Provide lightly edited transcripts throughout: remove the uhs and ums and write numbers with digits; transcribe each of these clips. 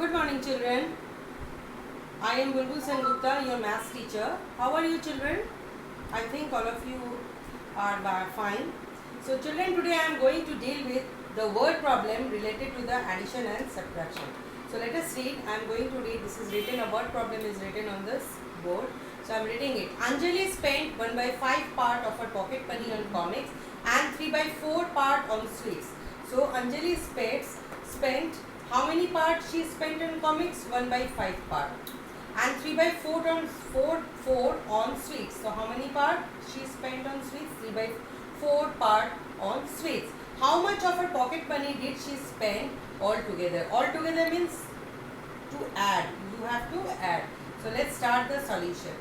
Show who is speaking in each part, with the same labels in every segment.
Speaker 1: Good morning, children. I am Bulbul Sengupta, your maths teacher. How are you, children? I think all of you are fine. So, children, today I am going to deal with the word problem related to the addition and subtraction. So, let us read. I am going to read. This is written. A word problem is written on this board. So, I am reading it. Anjali spent 1/5 part of her pocket money on comics and 3/4 part on sweets. So, Anjali spent how many parts she spent on comics? 1/5 part. And 3/4 on sweets. So how many part she spent on sweets? 3/4 part on sweets. How much of her pocket money did she spend altogether? Altogether means to add. You have to add. So let's start the solution.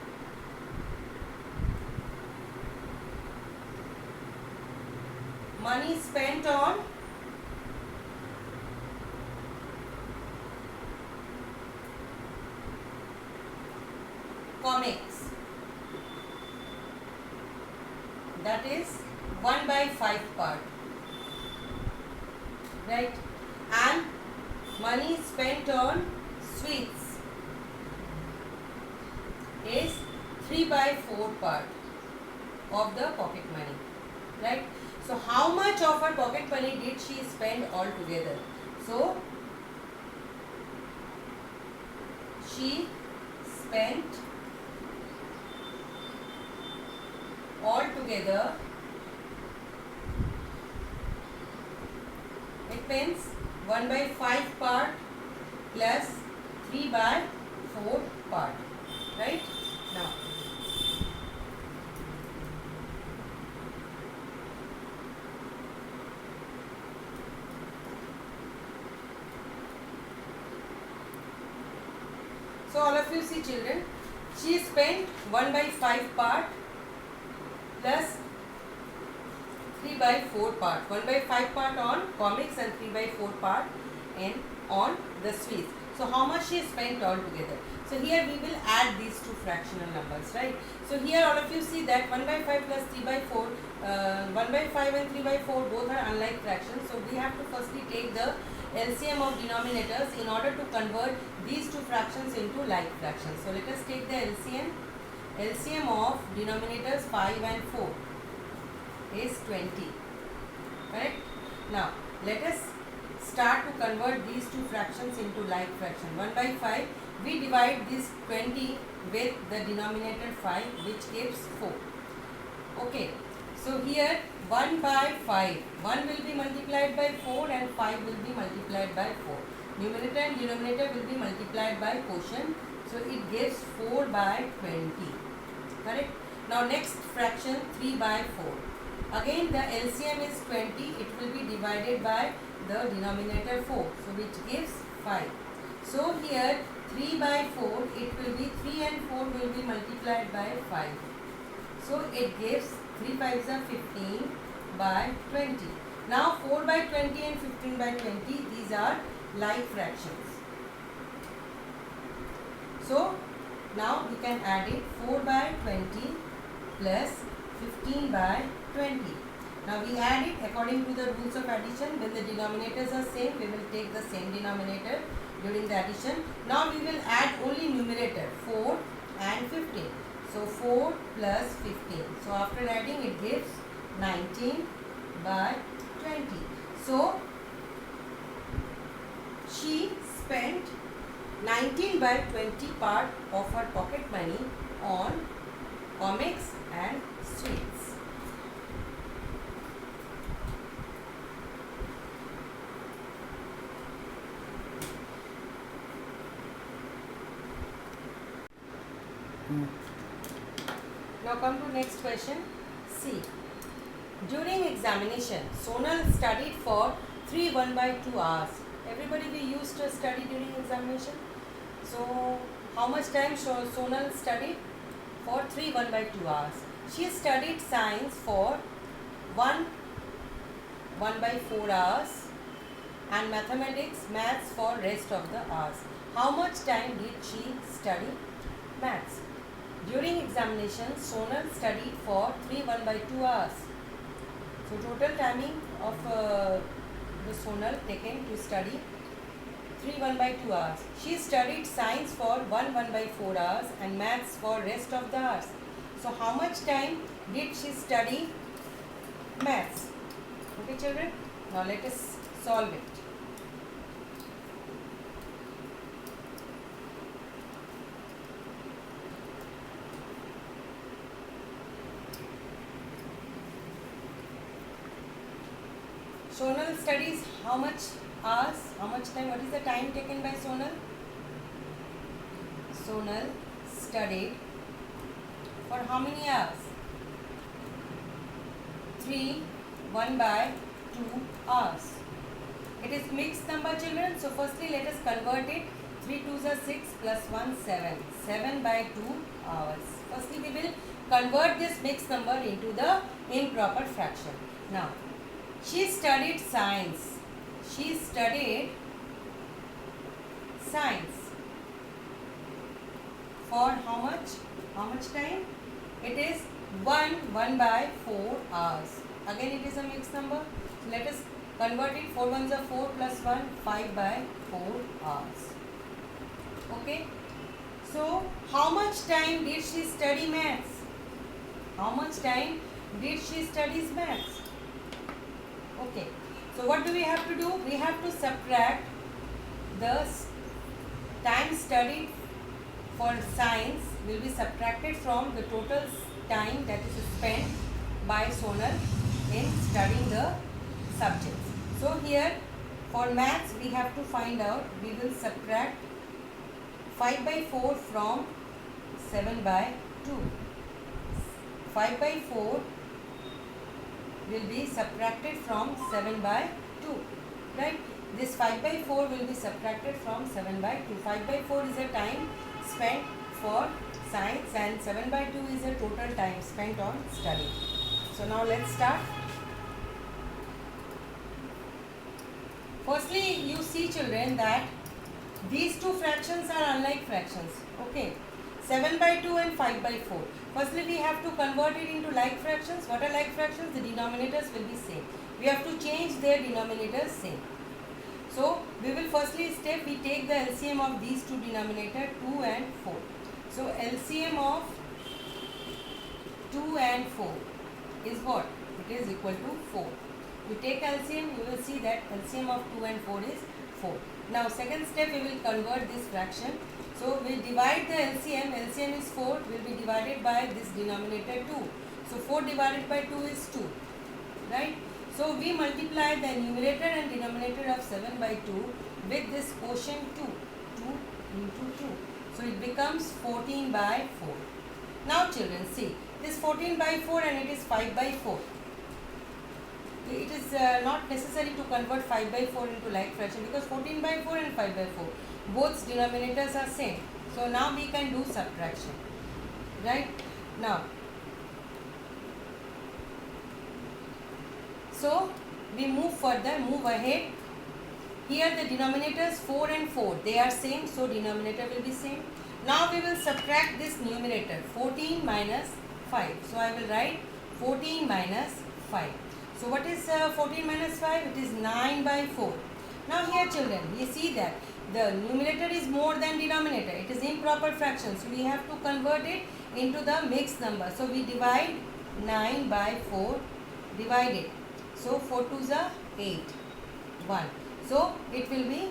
Speaker 1: Money spent on comics, that is 1/5 part, right? And money spent on sweets is 3/4 part of the pocket money, right? So how much of her pocket money did she spend altogether? So she spent altogether, it means 1/5 part plus 3/4 part, right? Now so all of you see, children, she spent 1/5 part plus 3/4 part. 1/5 part on comics and 3/4 part on the sweets. So how much she spent altogether? So here we will add these two fractional numbers, right? So here all of you see that 1/5 plus 3/4, 1/5 and 3/4 both are unlike fractions. So we have to firstly take the LCM of denominators in order to convert these two fractions into like fractions. So let us take the LCM. LCM of denominators 5 and 4 is 20, correct? Now let us start to convert these two fractions into like fraction. 1/5, we divide this 20 with the denominator 5, which gives 4. Okay, so here 1/5, 1 will be multiplied by 4 and 5 will be multiplied by 4. Numerator and denominator will be multiplied by quotient, so it gives 4/20. Correct? Now next fraction 3/4. Again the LCM is 20. It will be divided by the denominator 4, so which gives 5. So here 3/4, it will be 3 and 4 will be multiplied by 5. So it gives 3 5s are 15/20. Now 4/20 and 15/20, these are like fractions. So now we can add it. 4/20 plus 15/20. Now we add it according to the rules of addition. When the denominators are same, we will take the same denominator during the addition. Now we will add only numerator 4 and 15. So 4 plus 15. So after adding, it gives 19/20. So she spent 19/20 part of her pocket money on comics and sweets. Now come to next question. C. During examination, Sonal studied for 3 1/2 hours. Everybody, we used to study during examination. So how much time Sonal studied? For 3 1/2 hours. She studied science for 1/4 hours and maths for rest of the hours. How much time did she study maths? During examination, Sonal studied for 3 1/2 hours. So total timing of the Sonal taken to study 3 1 by 2 hours. She studied science for 1 by 4 hours and maths for rest of the hours. So how much time did she study maths? Okay children, now let us solve it. Sonal studies how much hours, how much time, what is the time taken by Sonal? Sonal studied for how many hours? 3 1 by 2 hours. It is mixed number children. So firstly let us convert it. 3 2s are 6 plus 1 7. 7 by 2 hours. Firstly we will convert this mixed number into the improper fraction. Now she studied science. She studied science for how much? How much time? It is 1 by 4 hours. Again it is a mixed number. So let us convert it. 4 1s are 4 plus 1, 5 by 4 hours. Okay. So how much time did she study maths? How much time did she study maths? Okay. So what do we have to do? We have to subtract the time studied for science will be subtracted from the total time that is spent by Sonal in studying the subjects. So here for maths we have to find out, we will subtract 5 by 4 from 7 by 2. 5 by 4 will be subtracted from 7 by 2, right? This 5 by 4 will be subtracted from 7 by 2. 5 by 4 is the time spent for science and 7 by 2 is the total time spent on study. So now let's start. Firstly you see children that these two fractions are unlike fractions. Okay, 7 by 2 and 5 by 4. Firstly we have to convert it into like fractions. What are like fractions? The denominators will be same. We have to change their denominators same. So we will firstly step, we take the LCM of these two denominator 2 and 4. So LCM of 2 and 4 is what? It is equal to 4. You take LCM, you will see that LCM of 2 and 4 is 4. Now second step we will convert this fraction. So we divide the LCM. LCM is 4, will be divided by this denominator 2. So 4 divided by 2 is 2, right? So we multiply the numerator and denominator of 7 by 2 with this quotient 2. 2 into 2. So it becomes 14 by 4. Now children see, this 14 by 4 and it is 5 by 4. It is not necessary to convert 5 by 4 into like fraction because 14 by 4 and 5 by 4 both denominators are same. So now we can do subtraction, right? Now so we move further, move ahead. Here the denominators 4 and 4 they are same, so denominator will be same. Now we will subtract this numerator 14 minus 5. So I will write 14 minus 5. So what is 14 minus 5? It is 9 by 4. Now here children, we see that the numerator is more than denominator. It is improper fraction. So we have to convert it into the mixed number. So we divide 9 by 4 divided. So 4 2s are 8. 1. So it will be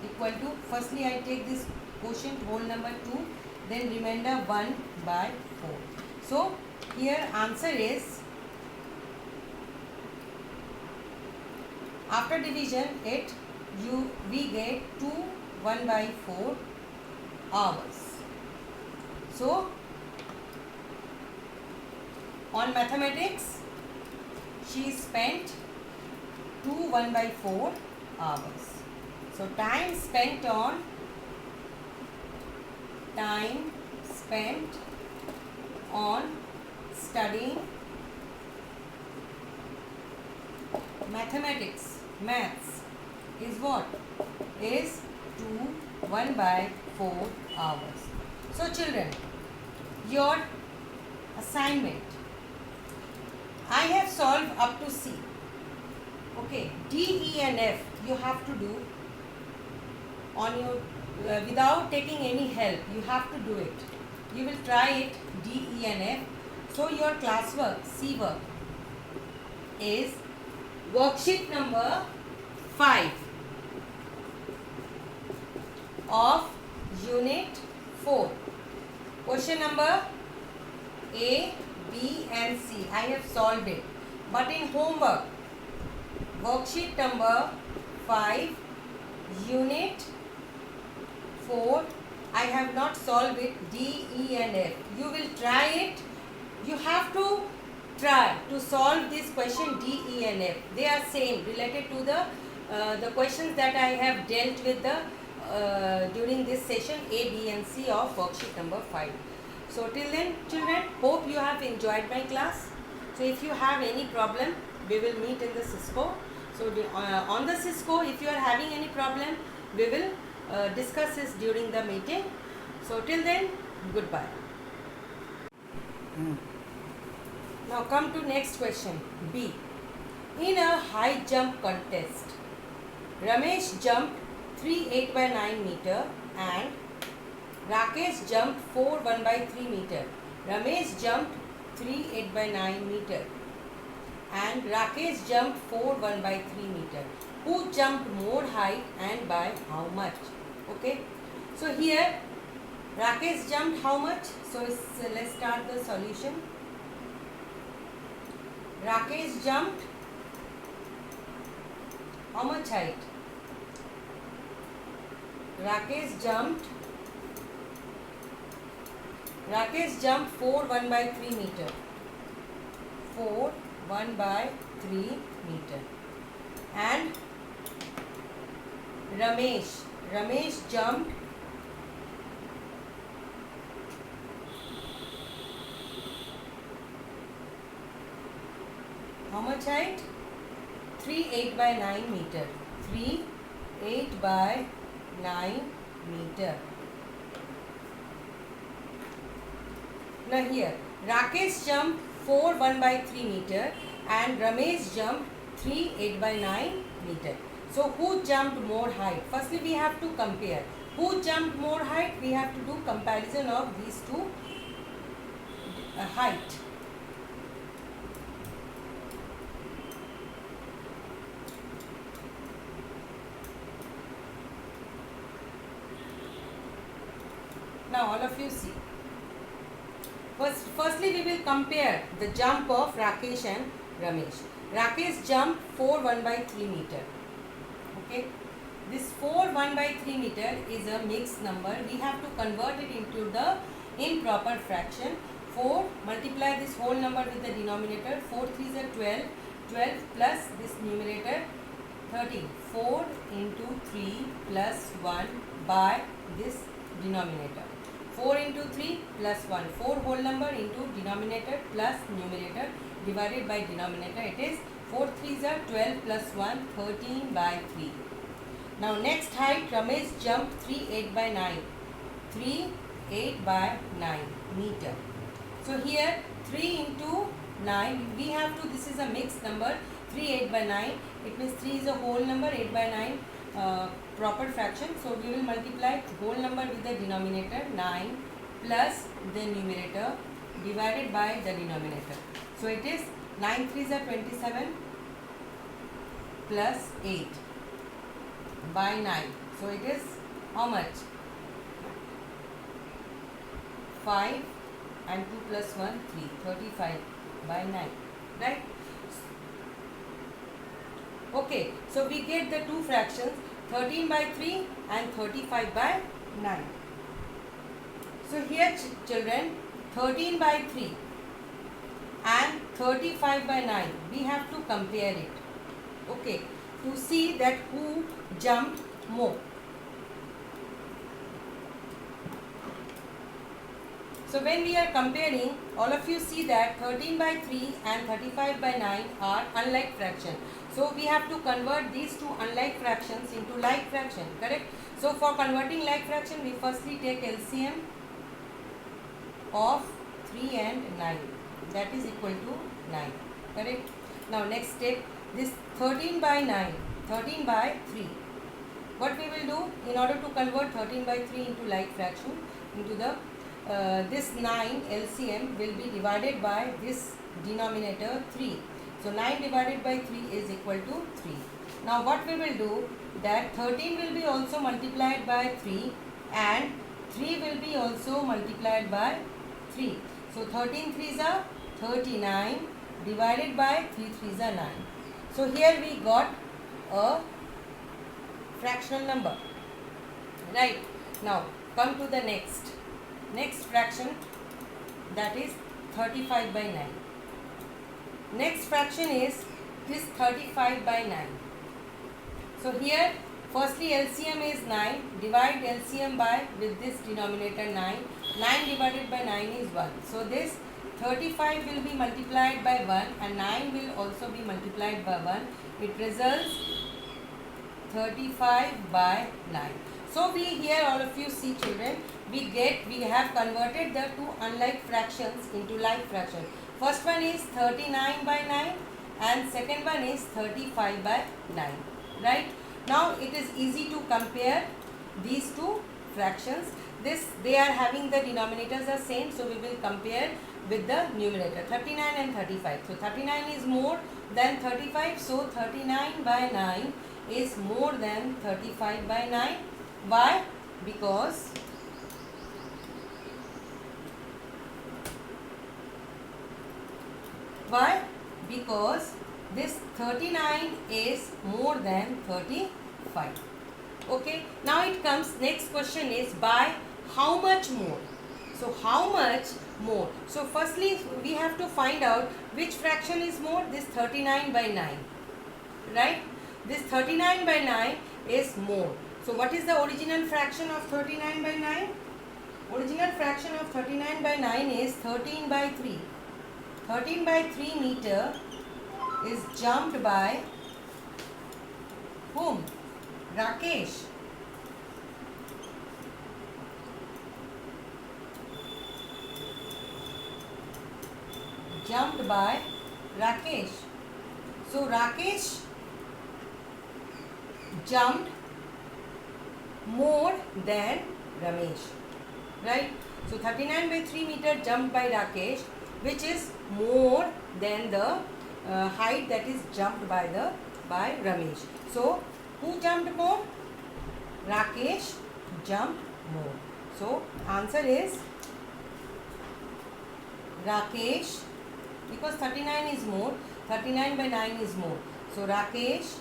Speaker 1: equal to, firstly I take this quotient whole number 2, then remainder 1 by 4. So here answer is, after division we get 2 1 by 4 hours. So on mathematics she spent 2 1 by 4 hours. So time spent on studying mathematics, maths is what? Is 2 1 by 4 hours. So children, your assignment, I have solved up to C. Okay, D, E and F you have to do on your without taking any help. You have to do it. You will try it D, E and F. So your classwork, C work, is worksheet number 5 of unit 4. Question number A, B and C. I have solved it. But in homework, worksheet number 5, unit 4, I have not solved it, D, E and F. You will try it. You have to try to solve this question D, E and F. They are same, related to the questions that I have dealt with during this session A, B and C of worksheet number 5. So till then, children, hope you have enjoyed my class. So if you have any problem, we will meet in the Cisco. So on the Cisco, if you are having any problem, we will discuss this during the meeting. So till then, goodbye. Now come to next question, B. In a high jump contest, Ramesh jumped 3 8 by 9 meter and Rakesh jumped 4 1 by 3 meter. Ramesh jumped 3 8 by 9 meter and Rakesh jumped 4 1 by 3 meter. Who jumped more height and by how much? Okay. So here Rakesh jumped how much? So let's start the solution. Rakesh jumped how much height? Rakesh jumped 4 1 by 3 meter. 4 1 by 3 meter. And Ramesh jumped how much height? 3 8 by 9 meter. 3 8 by 9 meter. Now here Rakesh jumped 4 1 by 3 meter and Ramesh jumped 3 8 by 9 meter. So who jumped more height? Firstly we have to compare. Who jumped more height? We have to do comparison of these two height. Now all of you see. Firstly we will compare the jump of Rakesh and Ramesh. Rakesh jumped 4 1 by 3 meter. Okay. This 4 1 by 3 meter is a mixed number. We have to convert it into the improper fraction. 4 multiply this whole number with the denominator. 4 3s are 12. 12 plus this numerator 13. 4 into 3 plus 1 by this denominator. 4 into 3 plus 1. 4 whole number into denominator plus numerator divided by denominator. It is 4 3s are 12 plus 1, 13 by 3. Now next height, Ramesh jumped 3 8 by 9. 3 8 by 9 meter. So here 3 into 9, we have to, this is a mixed number, 3 8 by 9. It means 3 is a whole number, 8 by 9 proper fraction. So we will multiply whole number with the denominator 9 plus the numerator divided by the denominator. So it is 9 3s are 27 plus 8 by 9. So it is how much? 5 and 2 plus 1 3, 35 by 9, right? Okay, so we get the two fractions 13 by 3 and 35 by 9. So here children, 13 by 3 and 35 by 9, we have to compare it, okay, to see that who jumped more. So when we are comparing, all of you see that 13 by 3 and 35 by 9 are unlike fraction. So we have to convert these two unlike fractions into like fraction, correct? So for converting like fraction, we firstly take LCM of 3 and 9. That is equal to 9, correct? Now next step, this 13 by 9, 13 by 3. what we will do, in order to convert 13 by 3 into like fraction, into the this 9 LCM will be divided by this denominator 3. So 9 divided by 3 is equal to 3. Now what we will do, that 13 will be also multiplied by 3 and 3 will be also multiplied by 3. So 13 3s are 39 divided by 3 3s are 9. So here we got a fractional number. Right. Now come to the next fraction, that is 35 by 9. Next fraction is this 35 by 9. So here firstly LCM is 9, divide LCM by with this denominator 9. 9 divided by 9 is 1. So this 35 will be multiplied by 1 and 9 will also be multiplied by 1. It results 35 by 9. So we here, all of you see children, we have converted the two unlike fractions into like fraction. First one is 39 by 9 and second one is 35 by 9. Right? Now it is easy to compare these two fractions. They are having the denominators are same, so we will compare with the numerator 39 and 35. So 39 is more than 35, so 39 by 9 is more than 35 by 9. Why? Because this 39 is more than 35. Okay, now it comes, next question is by how much more? So how much more? So firstly we have to find out which fraction is more, this 39 by 9. Right? This 39 by 9 is more. So what is the original fraction of 39 by 9? Original fraction of 39 by 9 is 13 by 3. 13 by 3 meter is jumped by whom? Rakesh. Jumped by Rakesh. So Rakesh jumped more than Ramesh. Right? So 39 by 3 meter jumped by Rakesh, which is more than the height that is jumped by Ramesh. So who jumped more? Rakesh jumped more. So answer is Rakesh, because 39 is more, 39 by 9 is more. So Rakesh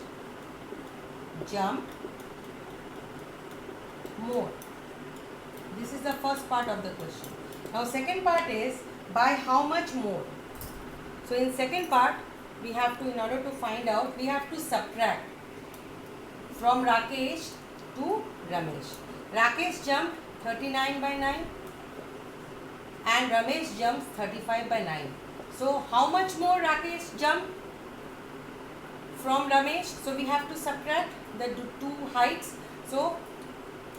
Speaker 1: jumped more. This is the first part of the question. Now second part is by how much more? So in second part we have to, in order to find out, we have to subtract from Rakesh to Ramesh. Rakesh jumped 39 by 9 and Ramesh jumps 35 by 9. So how much more Rakesh jumped from Ramesh? So we have to subtract the two heights. So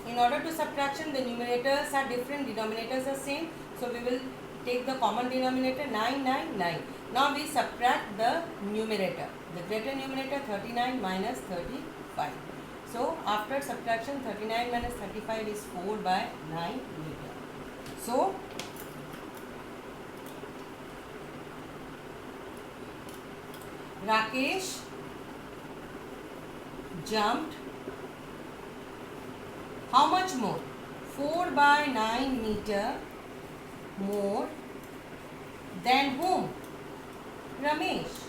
Speaker 1: in order to subtraction, the numerators are different, denominators are same. So we will take the common denominator 9, 9, 9. Now we subtract the numerator. The greater numerator 39 minus 35. So after subtraction, 39 minus 35 is 4 by 9 meter. So Rakesh jumped how much more? 4 by 9 meter more than whom? Ramesh.